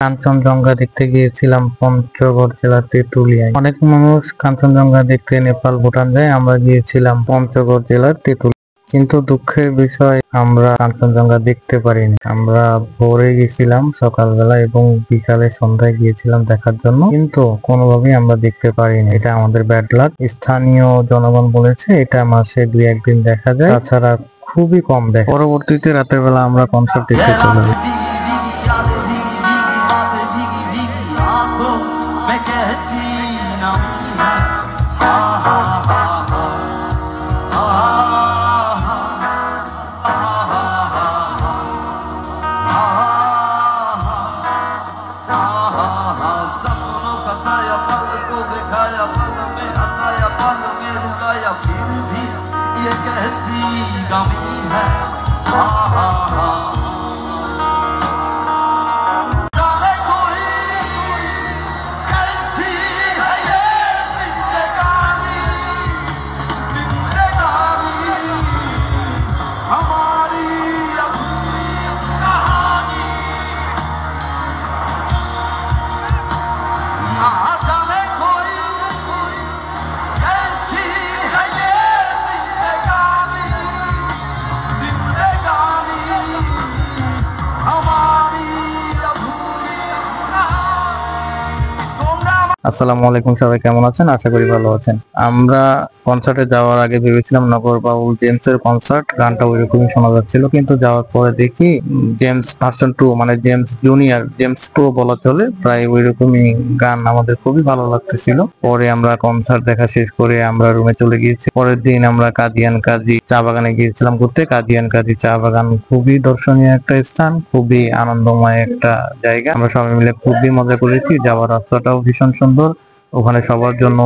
কাঞ্চনজঙ্ঘা দেখতে গিয়েছিলাম পঞ্চগড় জেলার তেঁতুলিয়ায়। অনেক মানুষ কাঞ্চনজঙ্ঘা দেখতে নেপাল ভুটান যায়, আমরা গিয়েছিলাম পঞ্চগড় জেলার তেঁতুলিয়া। কিন্তু দুঃখের বিষয় আমরা কাঞ্চনজঙ্ঘা দেখতে পারিনি। আমরা ভোরে গেছিলাম সকালবেলা এবং বিকালে সন্ধ্যায় গিয়েছিলাম দেখার জন্য, কিন্তু কোনোভাবেই আমরা দেখতে পারিনি। এটা আমাদের ব্যাড লাক। স্থানীয় জনগণ বলেছে এটা মাসে 2-1 দিন দেখা যায়, তাছাড়া খুবই কম দেখা। পরবর্তীতে রাতের বেলা আমরা কনসার্ট দেখতে চলে যাই। फिर भी ये कैसी गमी है, जाने कोई कैसी है ये जिंदगानी, जिंदगानी हमारी अधूरी कहानी। ना जाने कोई कैसी है ये जिंदगानी, जिंदगानी हमारी अधूरी कहानी। तुमरा আসসালামু আলাইকুম, সবাই কেমন আছেন? আশা করি ভালো আছেন। আমরা কনসার্টে যাওয়ার আগে ভেবেছিলাম নগর বাউল জেমসের কনসার্ট, গানটা ওইরকমই শোনা যাচ্ছিল, কিন্তু যাওয়ার পরে দেখি জেমস ভার্সন 2 মানে জেমস জুনিয়র, জেমস প্রো বলা চলে, প্রায় ওইরকমই গান। আমাদের খুবই ভালো লাগতেছিল। পরে আমরা কনসার্ট দেখা শেষ করে আমরা রুমে চলে গিয়েছি। পরের দিন আমরা কাদিয়ান কাজী চা বাগানে গিয়েছিলাম ঘুরতে। কাদিয়ান কাজী চা বাগান খুবই দর্শনীয় একটা স্থান, খুবই আনন্দময় একটা জায়গা। আমরা সবাই মিলে খুবই মজা করেছি। যাওয়ার রাস্তাটাও ভীষণ সুন্দর। ওখানে সবার জন্য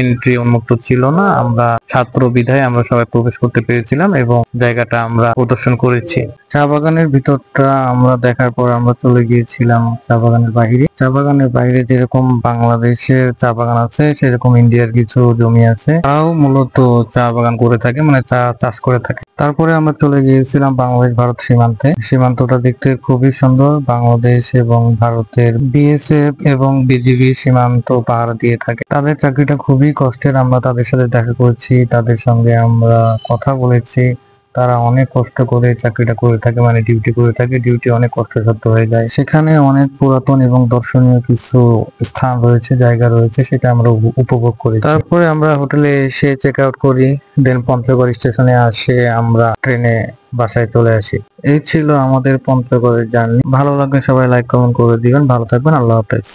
এন্ট্রি উন্মুক্ত ছিল না, আমরা ছাত্র বিধায় আমরা সবাই প্রবেশ করতে পেরেছিলাম এবং জায়গাটা আমরা প্রদর্শন করেছি। চা বাগানের ভিতরটা আমরা দেখার পর আমরা চলে গিয়েছিলাম চা বাগানের বাইরে। চা বাগানের বাইরে যেরকম বাংলাদেশের চা বাগান আছে, সেরকম ইন্ডিয়ার কিছু জমি আছে, তারাও মূলত চা বাগান করে থাকে, মানে চা চাষ করে থাকে। তারপরে আমরা চলে গিয়েছিলাম বাংলাদেশ ভারত সীমান্তে। সীমান্তটা দেখতে খুবই সুন্দর। বাংলাদেশ এবং ভারতের বিএসএফ এবং বিজিবি সীমান্ত পাহারা দিয়ে থাকে। তাদের চাকরিটা খুবই কষ্টের। আমরা তাদের সাথে দেখা করেছি, তাদের সঙ্গে আমরা কথা বলেছি। তারা অনেক কষ্ট করে চাকরিটা করে থাকে, মানে ডিউটি করে থাকে। ডিউটি অনেক কষ্টসাধ্য হয়ে যায়। সেখানে অনেক পুরাতন এবং দর্শনীয় কিছু স্থান রয়েছে, জায়গা রয়েছে, সেটা আমরা উপভোগ করি। তারপরে আমরা হোটেলে এসে চেক আউট করি, দেন পঞ্চগড় স্টেশনে আসে আমরা ট্রেনে বাসায় চলে আসি। এই ছিল আমাদের পঞ্চগড়ের জার্নি। ভালো লাগলে সবাই লাইক কমেন্ট করে দিবেন। ভালো থাকবেন। আল্লাহ হাফেজ।